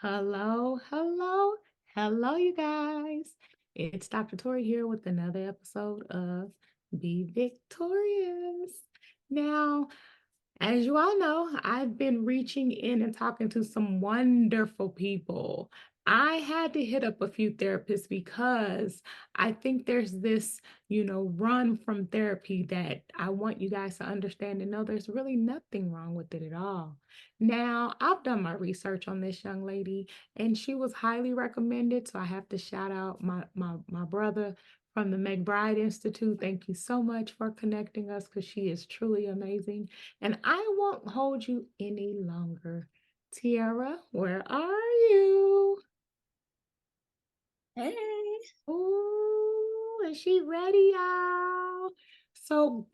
Hello, hello, hello, you guys. It's Dr. Torie here with another episode of Be Victorious. Now, as you all know, I've been reaching in and talking to some wonderful people. I had to hit up a few therapists because I think there's this, run from therapy that I want you guys to understand and know there's really nothing wrong with it at all. Now, I've done my research on this young lady and she was highly recommended. So I have to shout out my brother from the McBride Institute. Thank you so much for connecting us because she is truly amazing. And I won't hold you any longer. Tiarra, where are you? Hey. Oh, is she ready, y'all? So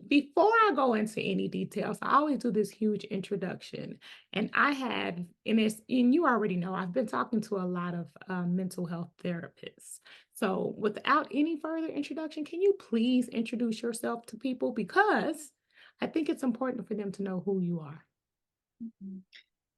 before I go into any details, I always do this huge introduction. And and you already know, I've been talking to a lot of mental health therapists. So without any further introduction, can you please introduce yourself to people? Because I think it's important for them to know who you are. Mhm.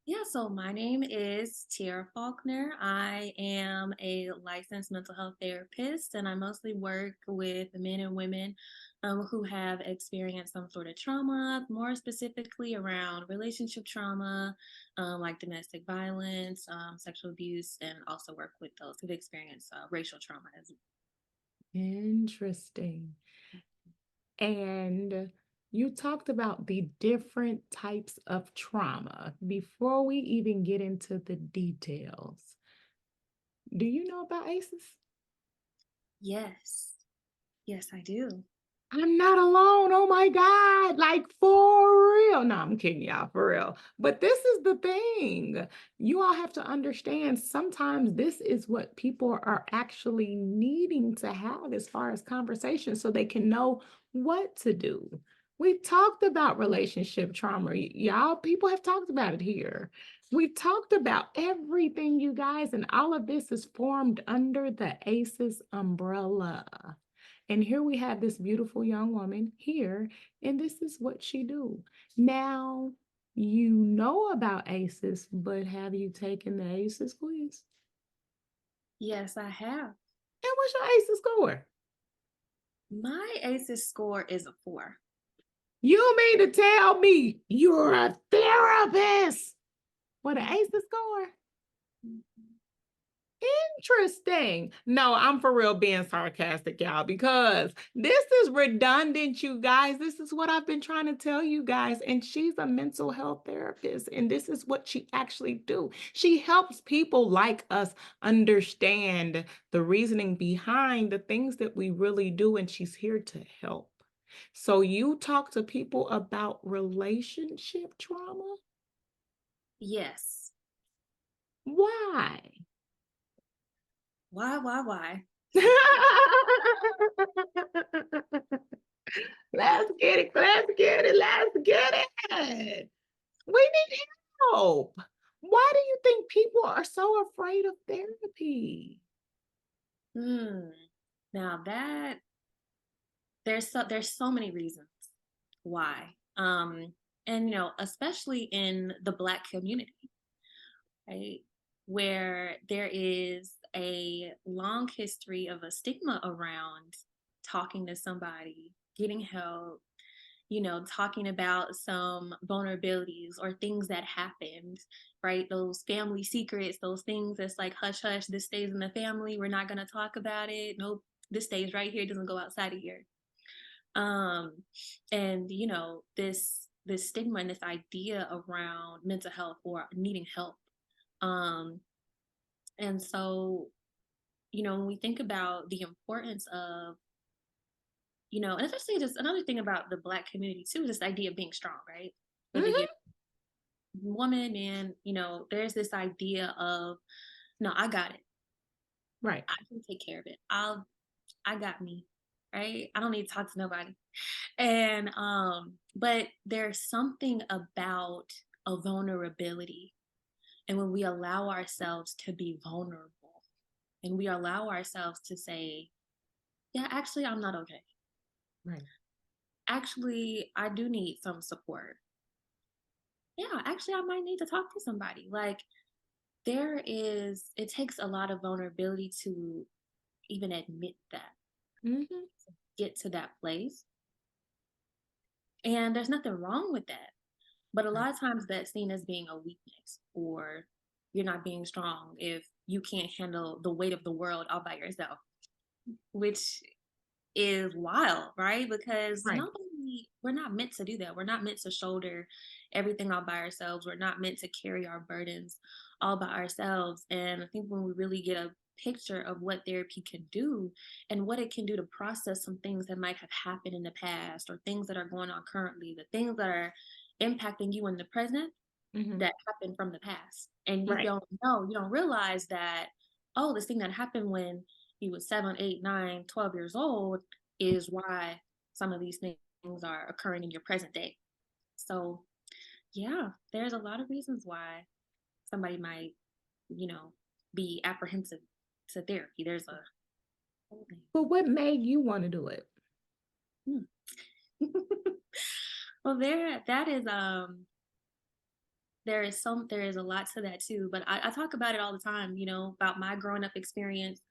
Yeah, so my name is Tiarra Faulkner. I am a licensed mental health therapist, and I mostly work with men and women who have experienced some sort of trauma, more specifically around relationship trauma, like domestic violence, sexual abuse, and also work with those who've experienced racial trauma as Interesting. And you talked about the different types of trauma. Before we even get into the details, do you know about ACEs? Yes, yes, I do. I'm not alone. Oh my God. Like for real. No, I'm kidding y'all, for real. But this is the thing. You all have to understand sometimes this is what people are actually needing to have as far as conversation so they can know what to do. We've talked about relationship trauma. Y'all, people have talked about it here. We've talked about everything, you guys, and all of this is formed under the ACEs umbrella. And here we have this beautiful young woman here, and this is what she do. Now, you know about ACEs, but have you taken the ACEs quiz? Yes, I have. And what's your ACEs score? My ACEs score is a 4. You mean to tell me you're a therapist? What an ACEs score? Interesting. No, I'm for real being sarcastic, y'all, because this is redundant, you guys. This is what I've been trying to tell you guys. And she's a mental health therapist, and this is what she actually do. She helps people like us understand the reasoning behind the things that we really do, and she's here to help. So you talk to people about relationship trauma? Yes. Why? Why? Let's get it. Let's get it. Let's get it. We need help. Why do you think people are so afraid of therapy? Hmm. Now that there's so many reasons why. And especially in the Black community, right? Where there is a long history of a stigma around talking to somebody, getting help, talking about some vulnerabilities or things that happened, right? Those family secrets, those things that's like, hush, hush, this stays in the family. We're not going to talk about it. Nope, this stays right here. It doesn't go outside of here. Um, and, this stigma and this idea around mental health or needing help. Um, and so, when we think about the importance of and especially just another thing about the Black community too, this idea of being strong, right? Whether you're Mhm. woman, man, there's this idea of, no, I got it. Right. I can take care of it. I got me, right? I don't need to talk to nobody. And but there's something about a vulnerability. And when we allow ourselves to be vulnerable and we allow ourselves to say, yeah, actually, I'm not okay. Right. Actually, I do need some support. Yeah, actually, I might need to talk to somebody. Like, it takes a lot of vulnerability to even admit that, Hmm. get to that place. And there's nothing wrong with that. But a Right. lot of times that's seen as being a weakness, or you're not being strong if you can't handle the weight of the world all by yourself, which is wild, right? Because Right. we're not meant to do that. We're not meant to shoulder everything all by ourselves. We're not meant to carry our burdens all by ourselves. And I think when we really get a picture of what therapy can do and what it can do to process some things that might have happened in the past or things that are going on currently, the things that are impacting you in the present Hmm. that happened from the past. And Right. you don't realize that, oh, this thing that happened when you was 7, 8, 9, 12 years old is why some of these things are occurring in your present day. So yeah, there's a lot of reasons why somebody might, you know, be apprehensive to therapy. There's a whole thing. But what made you want to do it? Hmm. Well, there is a lot to that too, but I talk about it all the time, about my growing up experience.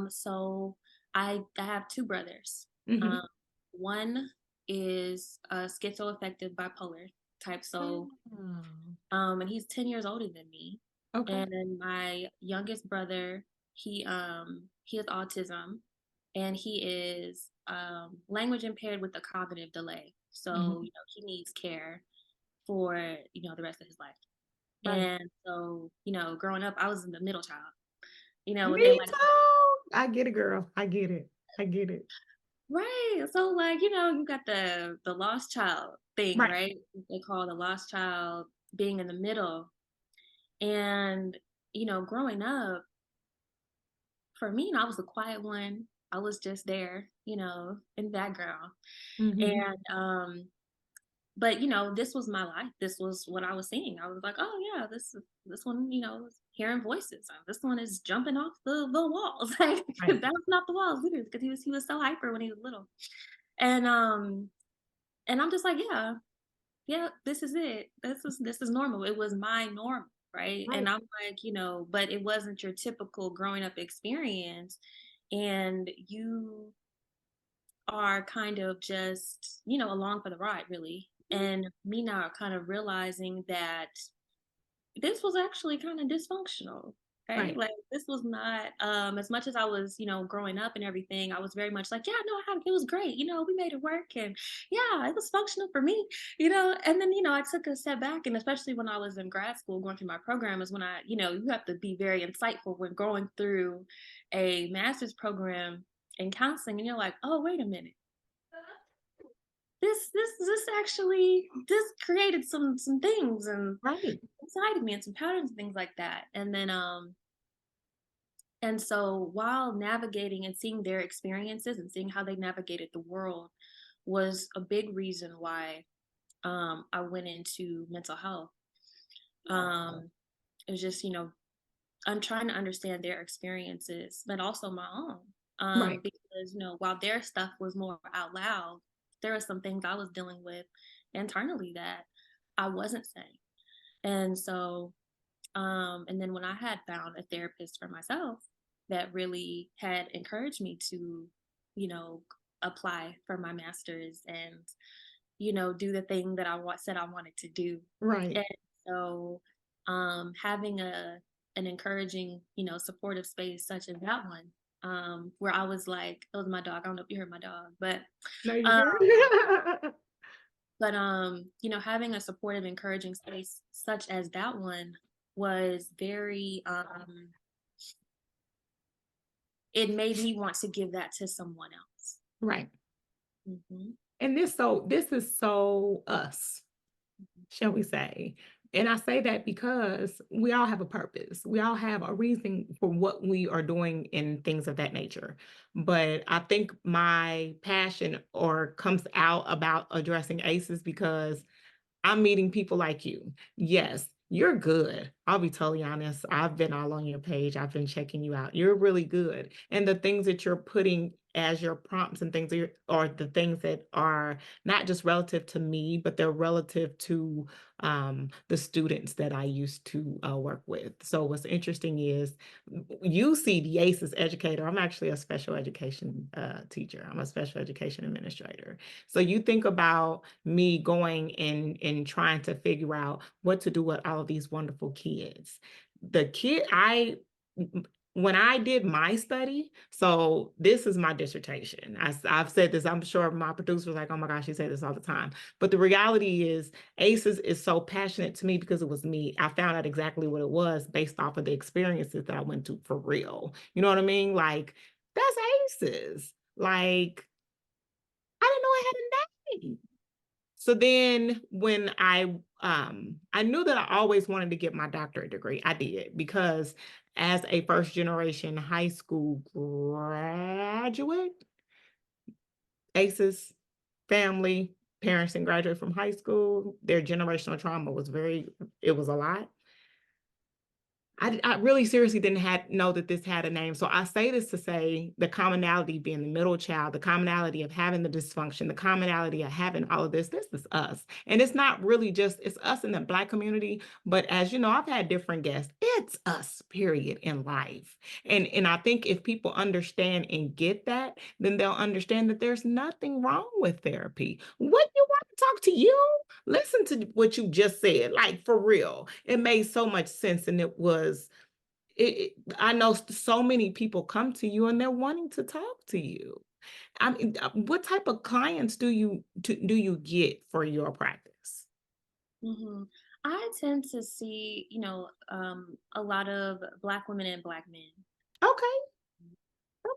So I have two brothers. Hmm. Um, one is schizoaffective bipolar type, so Oh, and he's 10 years older than me. okay. And then my youngest brother, he has autism, and he is language impaired with a cognitive delay. So, Hmm. he needs care for, the rest of his life. Right. And so, growing up, I was in the middle child, and then Me like, too. I get it, girl. I get it. I get it. right. So like, you got the lost child thing, Right. right? They call the lost child being in the middle. And, growing up, for me, I was the quiet one. I was just there, in the background. Hmm. And but this was my life. This was what I was seeing. I was like, oh yeah, this one, is hearing voices. This one is jumping off the walls, like Right. bouncing off the walls, literally, because he was so hyper when he was little. And and I'm just like, yeah, yeah, this is it. This is normal. It was my normal, right? And Right. I'm like, but it wasn't your typical growing up experience. And you are kind of just, along for the ride, really. And me now kind of realizing that this was actually kind of dysfunctional, right? Right. Like this was not as much as I was, growing up and everything, I was very much like, yeah, no, it was great. We made it work, and yeah, it was functional for me, and then, I took a step back, and especially when I was in grad school going through my program is when you have to be very insightful when going through a master's program in counseling, and you're like, oh, wait a minute. This actually this created some things and Right. inside of me and some patterns and things like that. And so while navigating and seeing their experiences and seeing how they navigated the world was a big reason why I went into mental health. It was just, I'm trying to understand their experiences, but also my own. Right. Because, while their stuff was more out loud, there were some things I was dealing with internally that I wasn't saying. And so, and then when I had found a therapist for myself that really had encouraged me to, you know, apply for my master's and, do the thing that said I wanted to do. Right. And so, having an encouraging, supportive space such as that one, where I was like, it was my dog. I don't know if you heard my dog, No, you um, good. having a supportive, encouraging space such as that one was very it made me want to give that to someone else. Right. Hmm. And this is so us, shall we say. And I say that because we all have a purpose. We all have a reason for what we are doing and things of that nature. But I think my passion or comes out about addressing ACEs because I'm meeting people like you. Yes, you're good. I'll be totally honest. I've been all on your page. I've been checking you out. You're really good. And the things that you're putting as your prompts and things are the things that are not just relative to me, but they're relative to the students that I used to work with. So what's interesting is you see the ACEs educator. I'm actually a special education teacher. I'm a special education administrator. So you think about me going and trying to figure out what to do with all of these wonderful kids. The kid I when I did my study, so this is my dissertation. I've said this, I'm sure my producer was like, oh my gosh, you say this all the time. But the reality is, ACEs is so passionate to me because it was me. I found out exactly what it was based off of the experiences that I went to for real. You know what I mean? Like, that's ACEs. Like, I didn't know I had a name. So then when I knew that I always wanted to get my doctorate degree. I did because as a first generation high school graduate, ACEs, family, parents and graduate from high school, their generational trauma was it was a lot. I really seriously didn't know that this had a name. So I say this to say the commonality being the middle child, the commonality of having the dysfunction, the commonality of having all of this is us. And it's not really just, it's us in the Black community. But as you know, I've had different guests. It's us, period, in life. And I think if people understand and get that, then they'll understand that there's nothing wrong with therapy. What you want to talk to you? Listen to what you just said, like for real. It made so much sense. And I know so many people come to you and they're wanting to talk to you. I mean, what type of clients do you get for your practice? Hmm. I tend to see, a lot of Black women and Black men. Okay,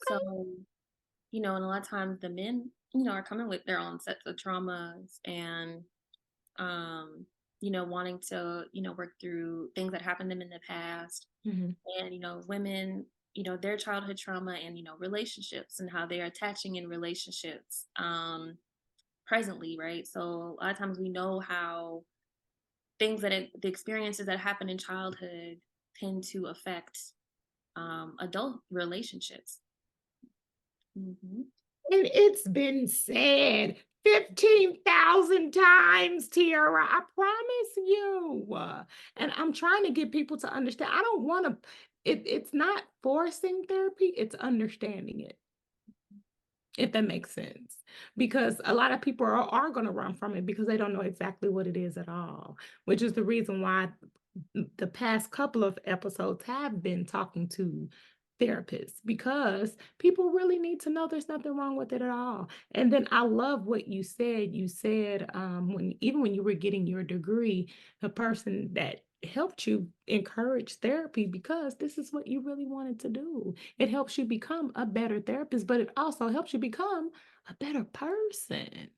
So, okay. and a lot of times the men, are coming with their own sets of traumas and, um, wanting to, work through things that happened to them in the past. Mhm. And, women, their childhood trauma and, relationships and how they're attaching in relationships presently, right? So a lot of times we know how the experiences that happen in childhood tend to affect adult relationships. Hmm. And it's been said 15,000 times, Tiara. I promise you. And I'm trying to get people to understand. I don't want to, it's not forcing therapy, it's understanding it, if that makes sense. Because a lot of people are going to run from it because they don't know exactly what it is at all, which is the reason why the past couple of episodes have been talking to therapists because people really need to know there's nothing wrong with it at all. And then I love what you said. You said when you were getting your degree, the person that helped you encourage therapy because this is what you really wanted to do. It helps you become a better therapist, but it also helps you become a better person.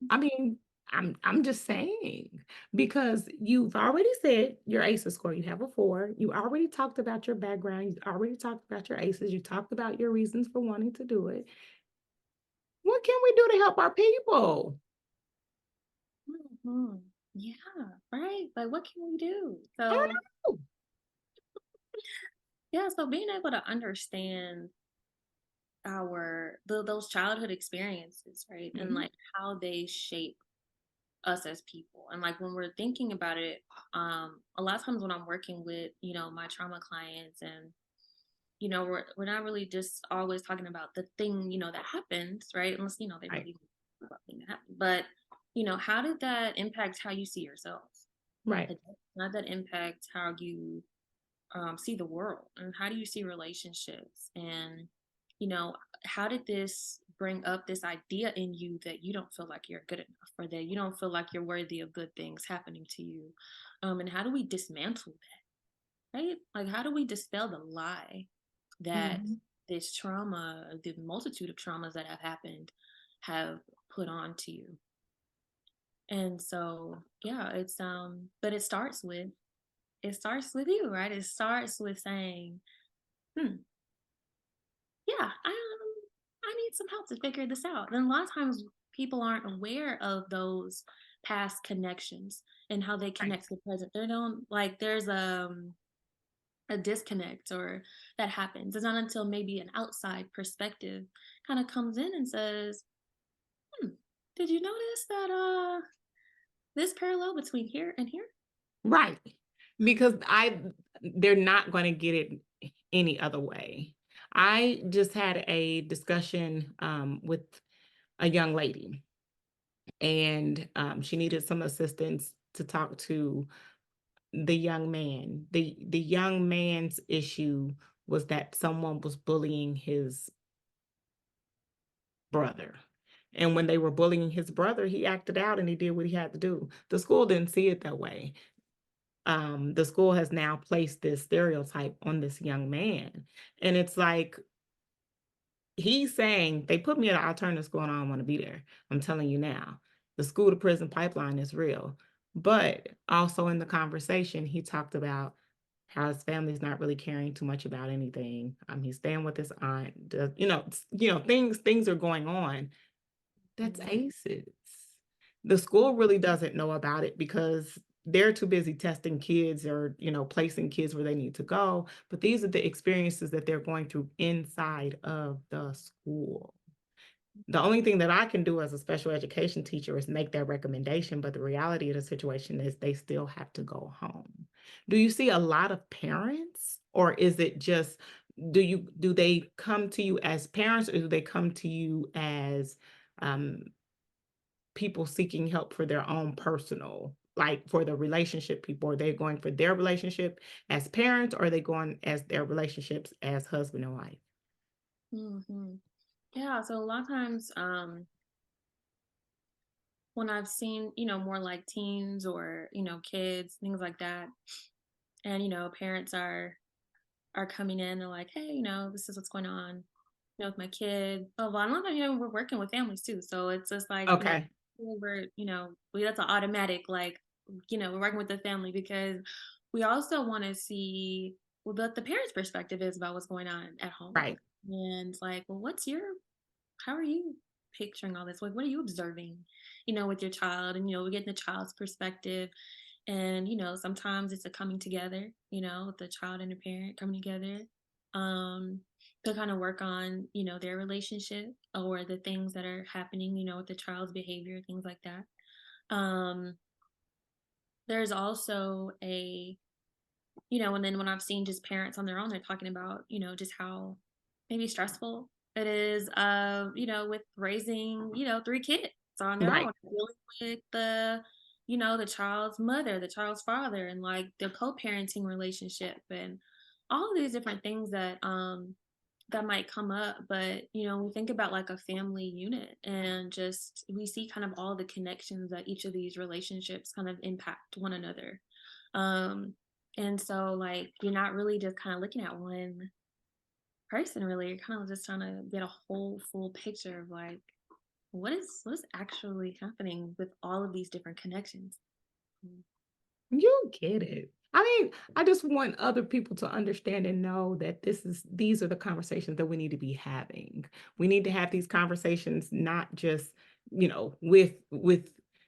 I mean, I'm just saying because you've already said your ACEs score, you have a 4. You already talked about your background, you already talked about your ACEs, you talked about your reasons for wanting to do it. What can we do to help our people? Hmm. Yeah, right. Like, what can we do? I So, don't know. yeah, so being able to understand those childhood experiences, right, and Mhm. like how they shape us as people, and like when we're thinking about it, a lot of times when I'm working with my trauma clients, and we're not really just always talking about the thing that happens, right, unless they Right, really about the thing that happened, but how did that impact how you see yourself? right. Like, how did that impact how you see the world, and how do you see relationships, and you know how did this bring up this idea in you that you don't feel like you're good enough, or that you don't feel like you're worthy of good things happening to you, and how do we dismantle that, right? Like, how do we dispel the lie that Mhm. this trauma, the multitude of traumas that have happened, have put onto you? And so, yeah, but it starts with you, right? It starts with saying, hmm, yeah, I need some help to figure this out. And a lot of times people aren't aware of those past connections and how they Right. connect to the present. They don't, like, there's a disconnect or that happens. It's not until maybe an outside perspective kind of comes in and says, "Hmm, did you notice that this parallel between here and here?" Right. Because they're not going to get it any other way. I just had a discussion with a young lady, and she needed some assistance to talk to the young man. The young man's issue was that someone was bullying his brother. And when they were bullying his brother, he acted out and he did what he had to do. The school didn't see it that way. The school has now placed this stereotype on this young man. And it's like, he's saying, they put me at an alternative school and I don't want to be there. I'm telling you now, the school to prison pipeline is real. But also in the conversation, he talked about how his family's not really caring too much about anything. He's staying with his aunt. Things are going on. That's Mhm. ACEs. The school really doesn't know about it because they're too busy testing kids or, placing kids where they need to go. But these are the experiences that they're going through inside of the school. The only thing that I can do as a special education teacher is make that recommendation, but the reality of the situation is they still have to go home. Do you see a lot of parents, or is it just, do they come to you as parents, or do they come to you as um people seeking help for their own personal, like for the relationship people? Are they going for their relationship as parents, or are they going as their relationships as husband and wife? Mhm. Yeah, so a lot of times, when I've seen, more like teens or, kids, things like that, and parents are coming in, they're like, "Hey, this is what's going on, with my kid." Oh, well, a lot of times, we're working with families too, so it's just like, Okay. that's an automatic, like, we're working with the family because we also want to see what the parents' perspective is about what's going on at home, Right. and it's like, well, how are you picturing all this? Like, what are you observing, with your child? And, we get the child's perspective. And, sometimes it's a coming together, with the child and the parent coming together um, to kind of work on, their relationship or the things that are happening, with the child's behavior, things like that. Um, there's also and then when I've seen just parents on their own, they're talking about, just how maybe stressful it is, with raising, three kids on their Right. own, dealing with the child's mother, the child's father, and like the co-parenting relationship and all of these different things that might come up. But, we think about like a family unit and just we see kind of all the connections that each of these relationships kind of impact one another. Um, and so like you're not really just kind of looking at one person really. You're kind of just trying to get a whole full picture of like what is actually happening with all of these different connections. Mm. You get it. I mean, I just want other people to understand and know that these are the conversations that we need to be having. We need to have these conversations not just, with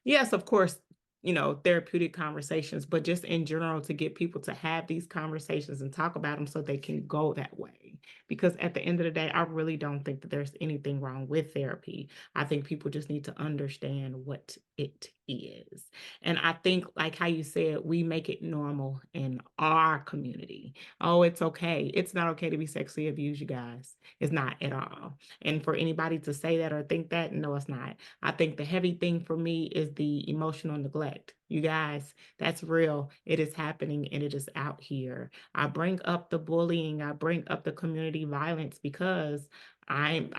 yes, of course, therapeutic conversations, but just in general to get people to have these conversations and talk about them so they can go that way. Because at the end of the day, I really don't think that there's anything wrong with therapy. I think people just need to understand what it is. And I think, like how you said, we make it normal in our community. Oh, it's okay. It's not okay to be sexually abused, you guys. It's not at all. And for anybody to say that or think that, no, it's not. I think the heavy thing for me is the emotional neglect. You guys, that's real. It is happening and it is out here. I bring up the bullying, I bring up the community violence because I've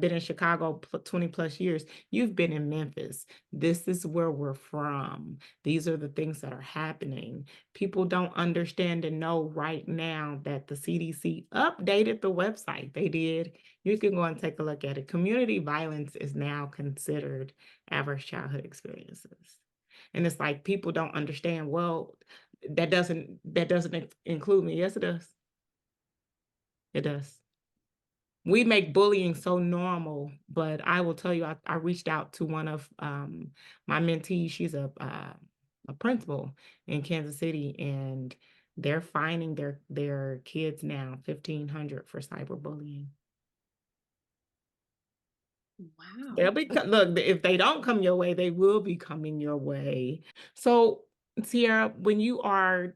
been in Chicago 20 plus years. You've been in Memphis. This is where we're from. These are the things that are happening. People don't understand and know right now that the CDC updated the website. They did. You can go and take a look at it. Community violence is now considered average childhood experiences. And it's like people don't understand, well, that doesn't include me. Yes, it does. It does. We make bullying so normal, but I will tell you, I reached out to one of my mentees. She's a principal in Kansas City, and they're fining their kids now 1,500 for cyberbullying. They'll Wow. be look, if they don't come your way, they will be coming your way. So, Tiara, when you are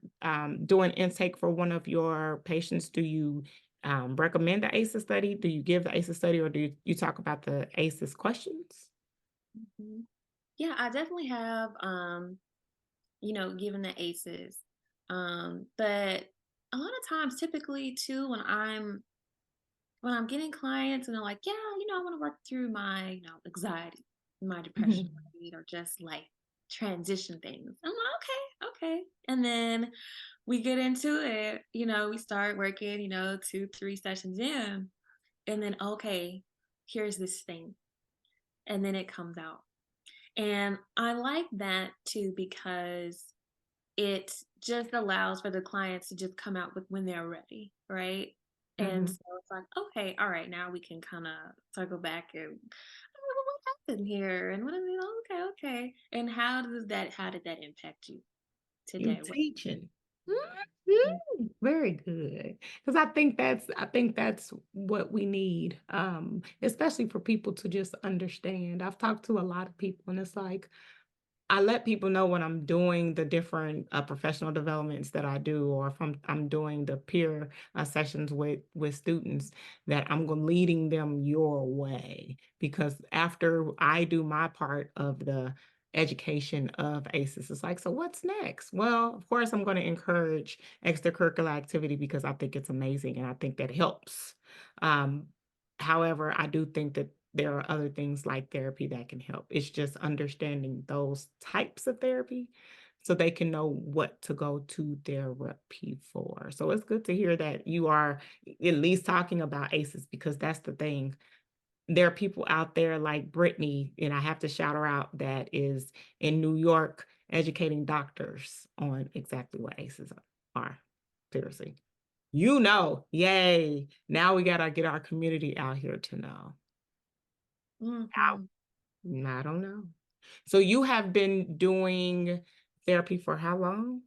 doing intake for one of your patients, do you recommend the ACEs study? Do you give the ACEs study, or do you talk about the ACEs questions? Mhm. Yeah, I definitely have, given the aces. But a lot of times, typically too, when I'm getting clients and they're like, yeah, I want to work through my, anxiety, my depression, Mhm. right? Or just like transition things. I'm like, okay, okay. And then we get into it, we start working, 2, 3 sessions in, and then, okay, here's this thing. And then it comes out. And I like that too because it just allows for the clients to just come out with when they're ready, right? And Mhm. so it's like, okay, all right, now we can kind of circle back and what happened here and what is it? Okay, okay. And how did that impact you You today? What teaching. mm, Very good. Because I think that's what we need, especially for people to just understand. I've talked to a lot of people, and it's like I let people know when I'm doing the different professional developments that I do, or if I'm doing the peer sessions with students, that leading them your way. Because after I do my part of the education of ACEs, it's like, so what's next? Well, of course, I'm going to encourage extracurricular activity because I think it's amazing and I think that helps. Um, However, I do think that there are other things like therapy that can help. It's just understanding those types of therapy so they can know what to go to therapy for. So it's good to hear that you are at least talking about ACEs, because that's the thing. There are people out there like Brittany, and I have to shout her out, that is in New York educating doctors on exactly what ACEs are. Seriously. Yay. Now we got to get our community out here to know. mhm. I don't know. So you have been doing therapy for how long?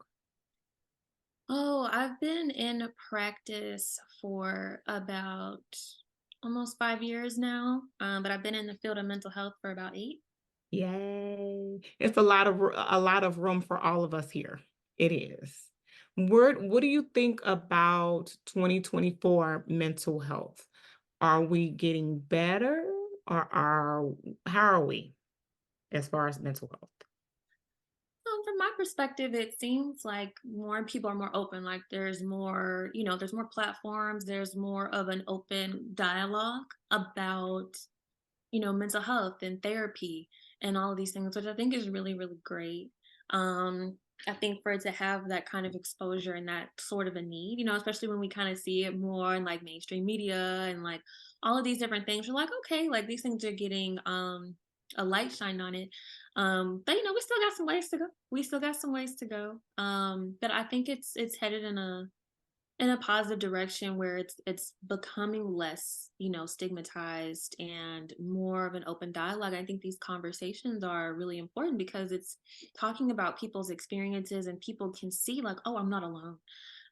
Oh, I've been in practice for about almost 5 years now, but I've been in the field of mental health for about 8. Yay. It's a lot of room for all of us here. It is. What do you think about 2024 mental health? Are we getting better, or how are we as far as mental health? From my perspective, it seems like more people are more open. Like there's more platforms, there's more of an open dialogue about, mental health and therapy and all of these things, which I think is really, really great. Um, I think for it to have that kind of exposure and that sort of a need, especially when we kind of see it more in like mainstream media and like all of these different things, you're like, okay, like these things are getting a light shine on it. But we still got some ways to go. We still got some ways to go. But I think it's headed in a positive direction where it's becoming less stigmatized and more of an open dialogue. I think these conversations are really important because it's talking about people's experiences and people can see like, oh, I'm not alone.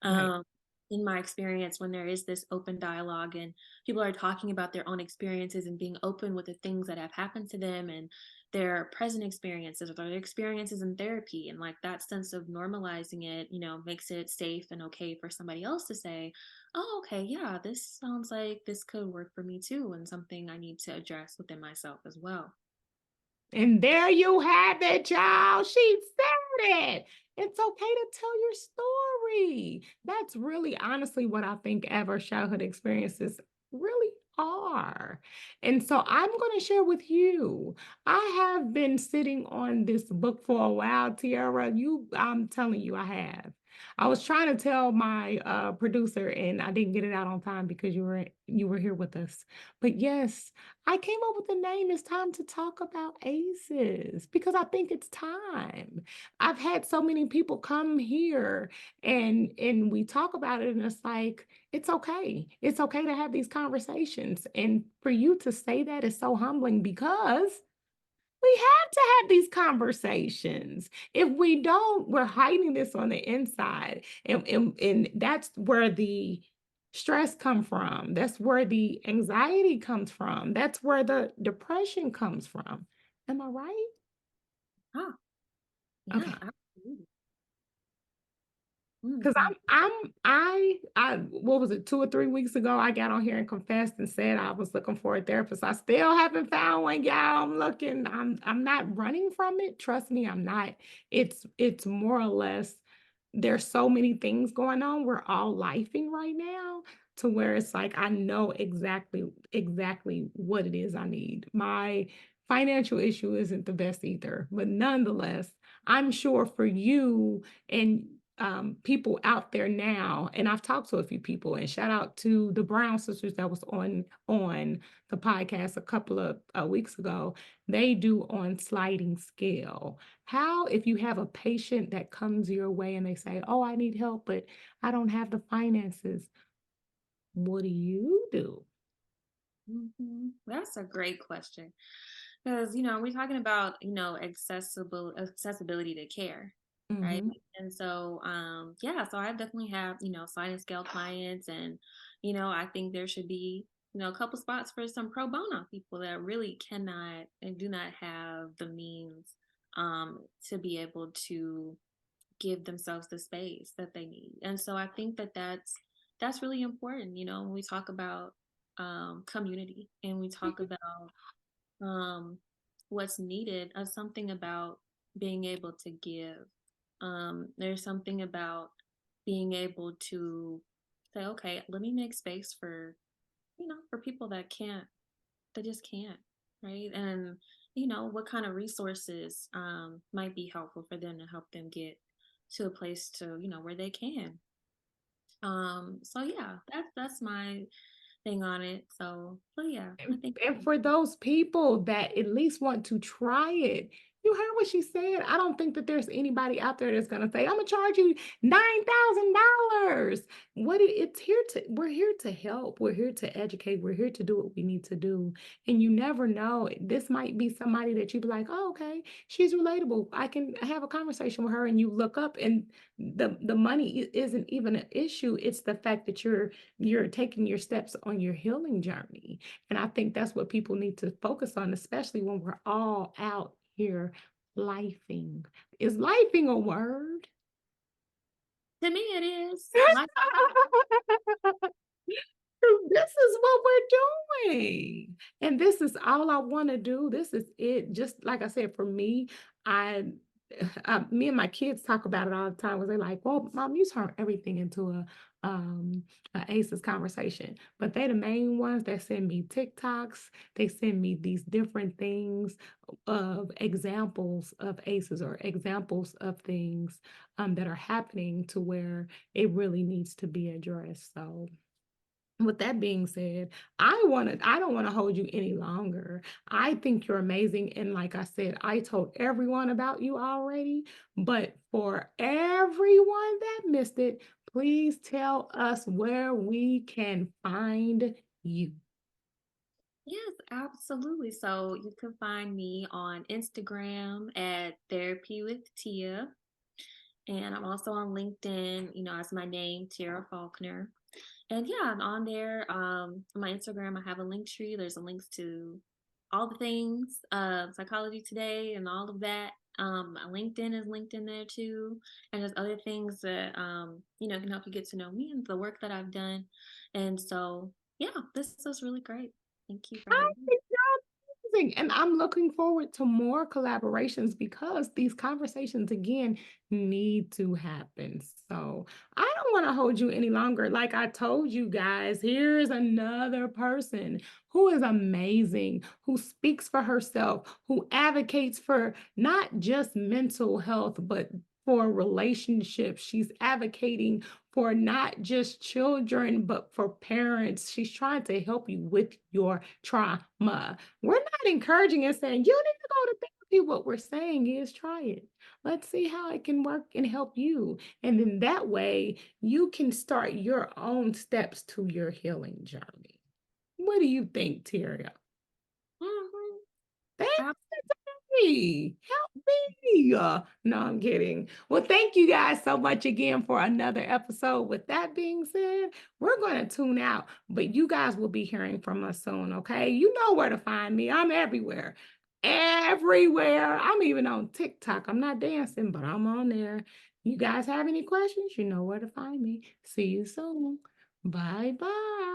Right. um in my experience, when there is this open dialogue and people are talking about their own experiences and being open with the things that have happened to them and their present experiences or their experiences in therapy, and like that sense of normalizing it, makes it safe and okay for somebody else to say, oh, okay, yeah, this sounds like this could work for me too, and something I need to address within myself as well. And there you have it, child. She said it. It's okay to tell your story. That's really honestly what I think adverse childhood experiences really are. And so I'm going to share with you. I have been sitting on this book for a while, Tiara. I'm telling you, I have. I was trying to tell my producer, and I didn't get it out on time because you were here with us. But yes, I came up with the name. It's time to talk about ACEs because I think it's time. I've had so many people come here and we talk about it, and it's like it's okay. It's okay to have these conversations. And for you to say that is so humbling because We have to have these conversations. If we don't, we're hiding this on the inside. And that's where the stress come from. That's where the anxiety comes from. That's where the depression comes from. Am I right? Huh. Yeah, Okay. absolutely. Because Mhm. what was it, 2 or 3 weeks ago? I got on here and confessed and said I was looking for a therapist. I still haven't found one, y'all. I'm looking. I'm not running from it. Trust me, I'm not. It's more or less. There's so many things going on. We're all lifing right now to where it's like I know exactly what it is I need. My financial issue isn't the best either, but nonetheless, I'm sure for you and people out there now, and I've talked to a few people, and shout out to the Brown sisters that was on the podcast a couple of weeks ago. They do on sliding scale. How if you have a patient that comes your way and they say, "Oh, I need help, but I don't have the finances." What do you do? That's a great question. Because, we're talking about, accessibility to care, right? Mm-hmm. And so, yeah, so I definitely have, sliding scale clients, and, I think there should be, a couple spots for some pro bono people that really cannot and do not have the means to be able to give themselves the space that they need. And so I think that that's really important, when we talk about community, and we talk about um, what's needed, something about being able to give. There's something about being able to say, okay, let me make space for, for people that just can't, right? And, what kind of resources might be helpful for them to help them get to a place to, where they can. So yeah, that's my thing on it. So yeah, I think. And for those people that at least want to try it, you heard what she said. I don't think that there's anybody out there that's going to say, "I'm gonna charge you $9,000." We're here to help. We're here to educate. We're here to do what we need to do. And you never know. This might be somebody that you be like, "Oh, okay, she's relatable. I can have a conversation with her." And you look up, and the money isn't even an issue. It's the fact that you're taking your steps on your healing journey. And I think that's what people need to focus on, especially when we're all out here lifing. Is lifing a word? To me, it is. Like, This is what we're doing. And this is all I want to do. This is it. Just like I said, for me, I, me and my kids talk about it all the time. Was they like, "Well, mom, you turn everything into um a ACEs conversation." But they the main ones that send me TikToks. They send me these different things of examples of ACEs or examples of things that are happening to where it really needs to be addressed. So with that being said, I don't want to hold you any longer. I think you're amazing. And like I said, I told everyone about you already, but for everyone that missed it, please tell us where we can find you. yes, absolutely. So you can find me on Instagram at Therapy with Tia. And I'm also on LinkedIn, as my name, Tiarra Faulkner. And yeah, I'm on there. On my Instagram, I have a link tree. There's a links to all the things, Psychology Today and all of that. My LinkedIn is linked in there too. And there's other things that, can help you get to know me and the work that I've done. And so, yeah, this was really great. Thank you for I having me. think you're amazing. And I'm looking forward to more collaborations because these conversations, again, need to happen. So I don't want to hold you any longer. Like I told you guys, here's another person who is amazing, who speaks for herself, who advocates for not just mental health, but for relationships. She's advocating for not just children, but for parents. She's trying to help you with your trauma. We're not encouraging and saying you need to go to therapy. What we're saying is try it. Let's see how it can work and help you. And then that way you can start your own steps to your healing journey. What do you think, Tyria? Mhm. Thank me. Help me. No, I'm kidding. Well, thank you guys so much again for another episode. With that being said, we're going to tune out, but you guys will be hearing from us soon, okay? You know where to find me. I'm everywhere. Everywhere. I'm even on TikTok. I'm not dancing, but I'm on there. You guys have any questions? You know where to find me. See you soon. Bye bye.